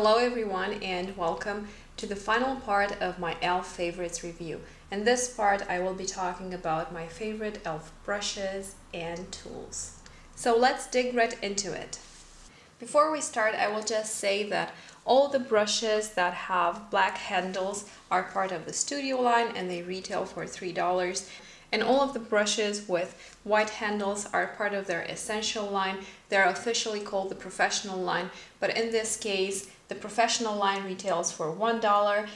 Hello everyone and welcome to the final part of my e.l.f. favorites review. In this part I will be talking about my favorite e.l.f. brushes and tools. So let's dig right into it. Before we start, I will just say that all the brushes that have black handles are part of the Studio line and they retail for $3. And all of the brushes with white handles are part of their Essential line. They're officially called the Professional line, but in this case, the Professional line retails for $1.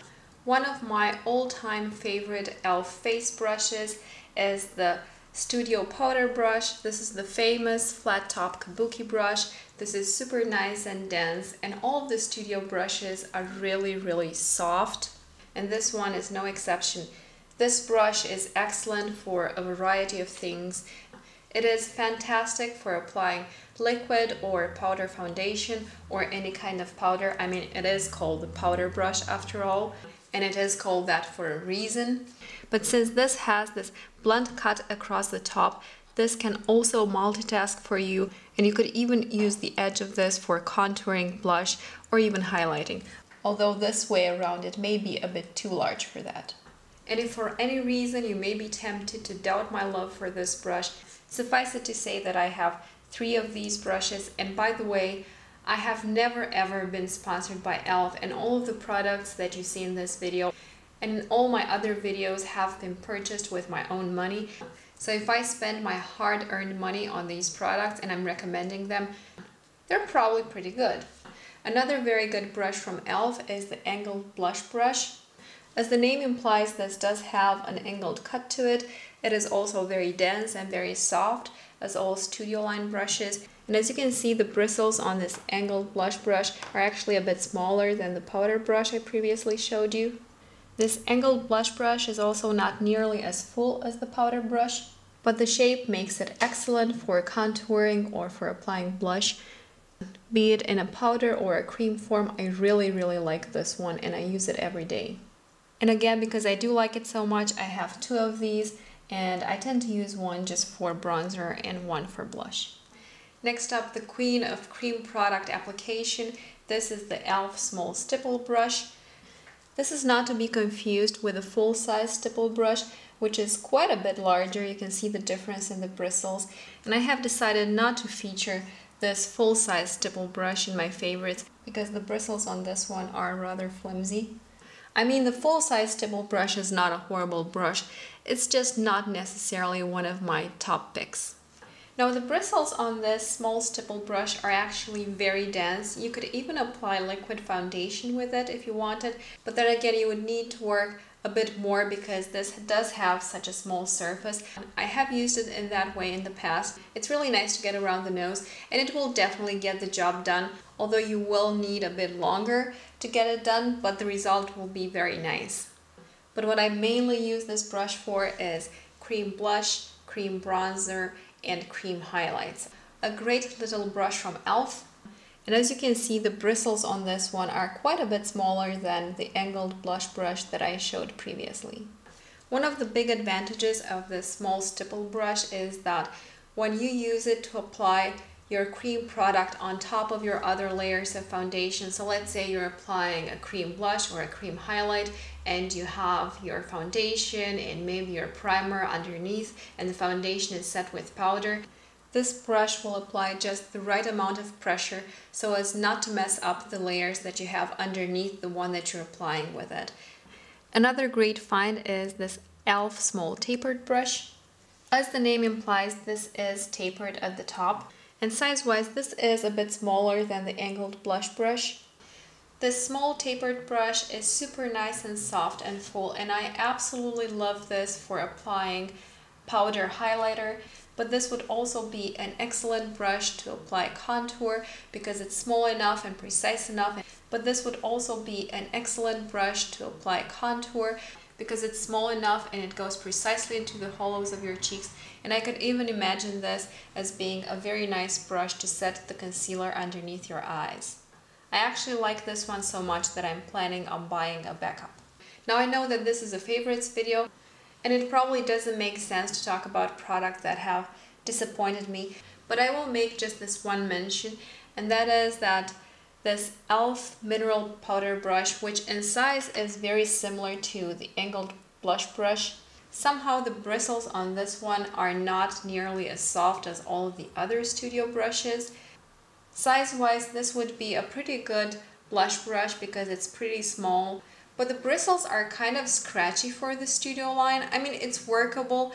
One of my all-time favorite e.l.f. face brushes is the Studio Powder Brush. This is the famous flat top kabuki brush. This is super nice and dense, and all of the Studio brushes are really soft, and this one is no exception. This brush is excellent for a variety of things. It is fantastic for applying liquid or powder foundation or any kind of powder. I mean, it is called the powder brush after all, and it is called that for a reason. But since this has this blunt cut across the top, this can also multitask for you, and you could even use the edge of this for contouring, blush, or even highlighting. Although this way around it may be a bit too large for that. And if for any reason you may be tempted to doubt my love for this brush, suffice it to say that I have 3 of these brushes, and by the way, I have never ever been sponsored by e.l.f. and all of the products that you see in this video and in all my other videos have been purchased with my own money. So if I spend my hard-earned money on these products and I'm recommending them, they're probably pretty good. Another very good brush from e.l.f. is the angled blush brush. As the name implies, this does have an angled cut to it. It is also very dense and very soft, as all Studio line brushes. And as you can see, the bristles on this angled blush brush are actually a bit smaller than the powder brush I previously showed you. This angled blush brush is also not nearly as full as the powder brush, but the shape makes it excellent for contouring or for applying blush. Be it in a powder or a cream form, I really like this one and I use it every day. And again, because I do like it so much, I have 2 of these, and I tend to use one just for bronzer and one for blush. Next up, the queen of cream product application. This is the e.l.f. Small Stipple Brush. This is not to be confused with a full-size stipple brush, which is quite a bit larger. You can see the difference in the bristles. And I have decided not to feature this full-size stipple brush in my favorites because the bristles on this one are rather flimsy. I mean, the full-size stipple brush is not a horrible brush, it's just not necessarily one of my top picks. Now, the bristles on this small stipple brush are actually very dense. You could even apply liquid foundation with it if you wanted, but then again, you would need to work a bit more because this does have such a small surface. I have used it in that way in the past. It's really nice to get around the nose, and it will definitely get the job done, although you will need a bit longer to get it done, but the result will be very nice. But what I mainly use this brush for is cream blush, cream bronzer, and cream highlights. A great little brush from e.l.f. And as you can see, the bristles on this one are quite a bit smaller than the angled blush brush that I showed previously. One of the big advantages of this small stipple brush is that when you use it to apply your cream product on top of your other layers of foundation, so let's say you're applying a cream blush or a cream highlight and you have your foundation and maybe your primer underneath and the foundation is set with powder, this brush will apply just the right amount of pressure so as not to mess up the layers that you have underneath the one that you're applying with it. Another great find is this e.l.f. Small Tapered Brush. As the name implies, this is tapered at the top. And size-wise, this is a bit smaller than the angled blush brush. This small tapered brush is super nice and soft and full, and I absolutely love this for applying powder highlighter, but this would also be an excellent brush to apply contour because it's small enough and precise enough. But this would also be an excellent brush to apply contour because it's small enough and it goes precisely into the hollows of your cheeks. And I could even imagine this as being a very nice brush to set the concealer underneath your eyes. I actually like this one so much that I'm planning on buying a backup. Now I know that this is a favorites video, and it probably doesn't make sense to talk about products that have disappointed me, but I will make just this one mention, and that is that this e.l.f. mineral powder brush, which in size is very similar to the angled blush brush. Somehow the bristles on this one are not nearly as soft as all of the other studio brushes. Size-wise, this would be a pretty good blush brush because it's pretty small, but the bristles are kind of scratchy for the studio line. I mean, it's workable,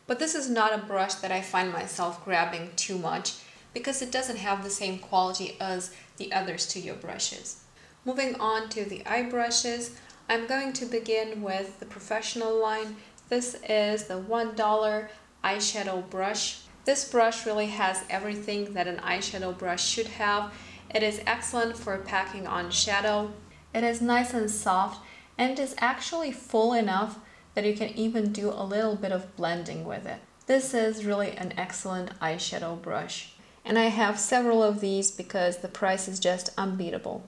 but this is not a brush that I find myself grabbing too much because it doesn't have the same quality as the other studio brushes. Moving on to the eye brushes, I'm going to begin with the professional line. This is the $1 eyeshadow brush. This brush really has everything that an eyeshadow brush should have. It is excellent for packing on shadow. It is nice and soft, and it is actually full enough that you can even do a little bit of blending with it. This is really an excellent eyeshadow brush. And I have several of these because the price is just unbeatable.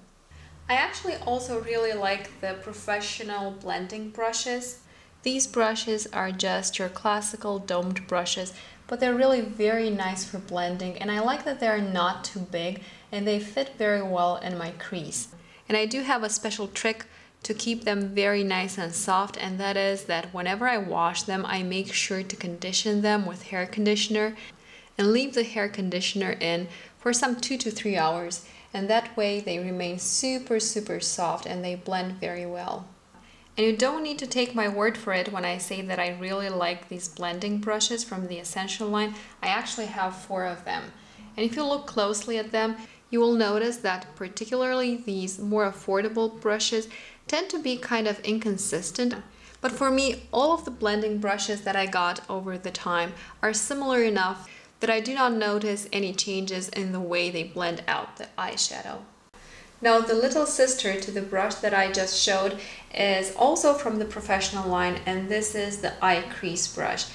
I actually also really like the professional blending brushes. These brushes are just your classical domed brushes, but they're really very nice for blending, and I like that they're not too big and they fit very well in my crease. And I do have a special trick to keep them very nice and soft, and that is that whenever I wash them, I make sure to condition them with hair conditioner and leave the hair conditioner in for some 2 to 3 hours, and that way they remain super soft and they blend very well. And you don't need to take my word for it when I say that I really like these blending brushes from the Essential line. I actually have 4 of them. And if you look closely at them, you will notice that particularly these more affordable brushes tend to be kind of inconsistent. But for me, all of the blending brushes that I got over the time are similar enough that I do not notice any changes in the way they blend out the eyeshadow. Now, the little sister to the brush that I just showed is also from the professional line, and this is the eye crease brush.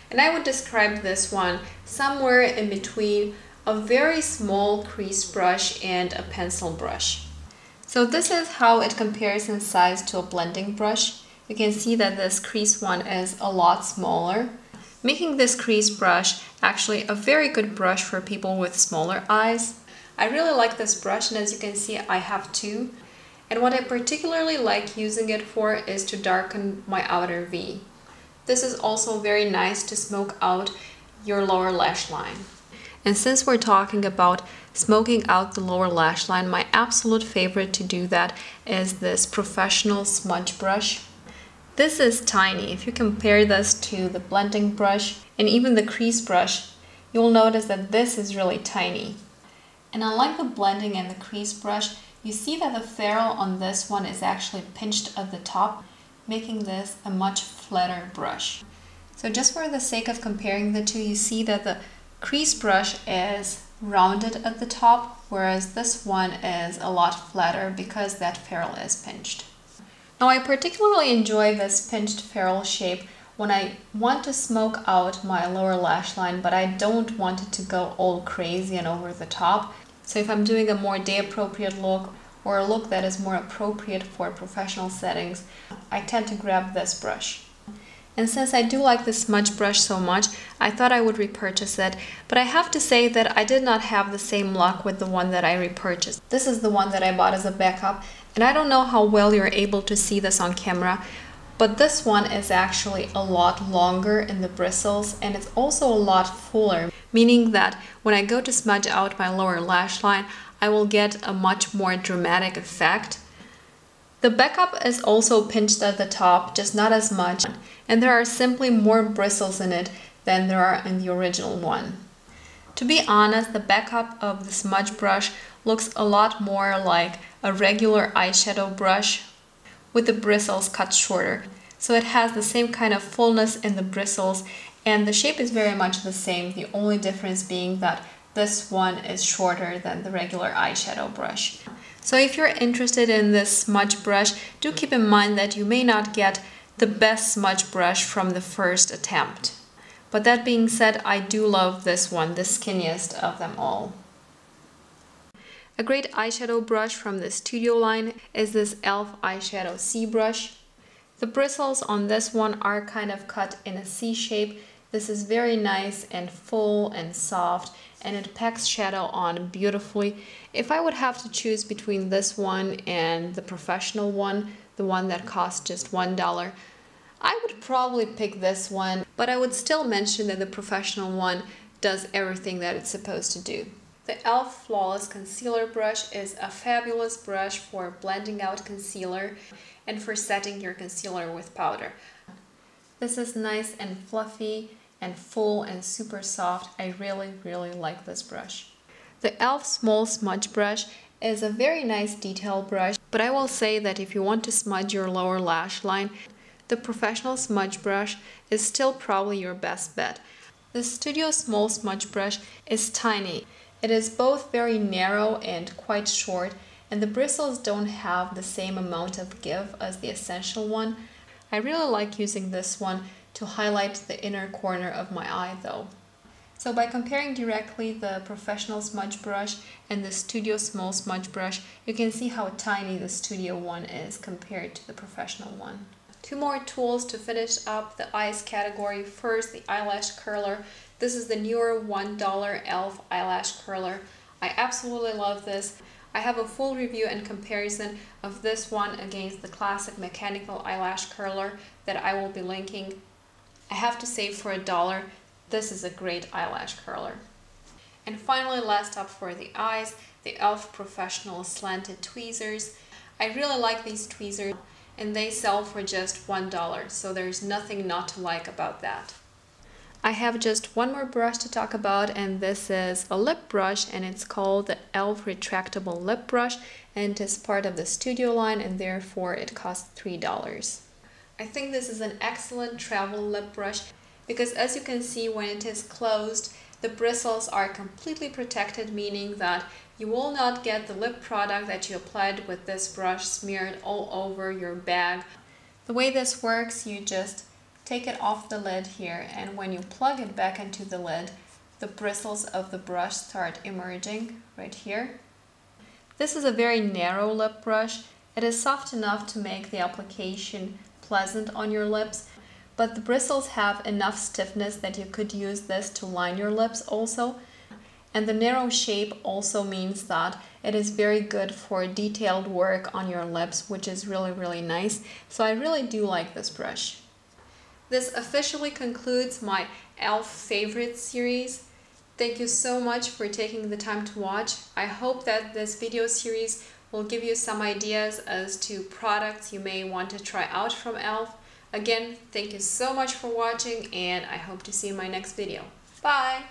And I would describe this one somewhere in between a very small crease brush and a pencil brush. So this is how it compares in size to a blending brush. You can see that this crease one is a lot smaller, making this crease brush actually a very good brush for people with smaller eyes. I really like this brush, and as you can see, I have 2. And what I particularly like using it for is to darken my outer V. This is also very nice to smoke out your lower lash line. And since we're talking about smoking out the lower lash line, my absolute favorite to do that is this professional smudge brush. This is tiny. If you compare this to the blending brush and even the crease brush, you'll notice that this is really tiny. And unlike the blending and the crease brush, you see that the ferrule on this one is actually pinched at the top, making this a much flatter brush. So just for the sake of comparing the two, you see that the crease brush is rounded at the top, whereas this one is a lot flatter because that ferrule is pinched. Now, I particularly enjoy this pinched ferrule shape when I want to smoke out my lower lash line, but I don't want it to go all crazy and over the top. So if I'm doing a more day-appropriate look or a look that is more appropriate for professional settings, I tend to grab this brush. And since I do like this smudge brush so much, I thought I would repurchase it, but I have to say that I did not have the same luck with the one that I repurchased. This is the one that I bought as a backup, and I don't know how well you're able to see this on camera, but this one is actually a lot longer in the bristles, and it's also a lot fuller, meaning that when I go to smudge out my lower lash line, I will get a much more dramatic effect. The backup is also pinched at the top, just not as much, and there are simply more bristles in it than there are in the original one. To be honest, the backup of the smudge brush looks a lot more like a regular eyeshadow brush with the bristles cut shorter. So it has the same kind of fullness in the bristles, and the shape is very much the same, the only difference being that this one is shorter than the regular eyeshadow brush. So if you're interested in this smudge brush, do keep in mind that you may not get the best smudge brush from the first attempt. But that being said, I do love this one, the skinniest of them all. A great eyeshadow brush from the Studio line is this e.l.f. eyeshadow C brush. The bristles on this one are kind of cut in a C shape, This is very nice and full and soft, and it packs shadow on beautifully. If I would have to choose between this one and the professional one, the one that costs just $1, I would probably pick this one, but I would still mention that the professional one does everything that it's supposed to do. The e.l.f. Flawless Concealer Brush is a fabulous brush for blending out concealer and for setting your concealer with powder. This is nice and fluffy and full and super soft. I really like this brush. The e.l.f. Small Smudge Brush is a very nice detail brush, but I will say that if you want to smudge your lower lash line, the professional smudge brush is still probably your best bet. The Studio Small Smudge Brush is tiny. It is both very narrow and quite short, and the bristles don't have the same amount of give as the Essential one. I really like using this one to highlight the inner corner of my eye though. So by comparing directly the professional smudge brush and the Studio Small Smudge Brush, you can see how tiny the Studio one is compared to the professional one. Two more tools to finish up the eyes category. First, the eyelash curler. This is the newer $1 e.l.f. eyelash curler. I absolutely love this. I have a full review and comparison of this one against the classic mechanical eyelash curler that I will be linking. I have to say, for $1, this is a great eyelash curler. And finally, last up for the eyes, the e.l.f. Professional Slanted Tweezers. I really like these tweezers, and they sell for just $1, so there's nothing not to like about that. I have just one more brush to talk about, and this is a lip brush, and it's called the e.l.f. Retractable Lip Brush, and it is part of the Studio line, and therefore it costs $3. I think this is an excellent travel lip brush because, as you can see, when it is closed, the bristles are completely protected, meaning that you will not get the lip product that you applied with this brush smeared all over your bag. The way this works, you just take it off the lid here, and when you plug it back into the lid, the bristles of the brush start emerging right here. This is a very narrow lip brush. It is soft enough to make the application pleasant on your lips, but the bristles have enough stiffness that you could use this to line your lips also. And the narrow shape also means that it is very good for detailed work on your lips, which is really nice. So I really do like this brush. This officially concludes my e.l.f. Favorites series. Thank you so much for taking the time to watch. I hope that this video series will give you some ideas as to products you may want to try out from e.l.f. Again, thank you so much for watching, and I hope to see you in my next video. Bye!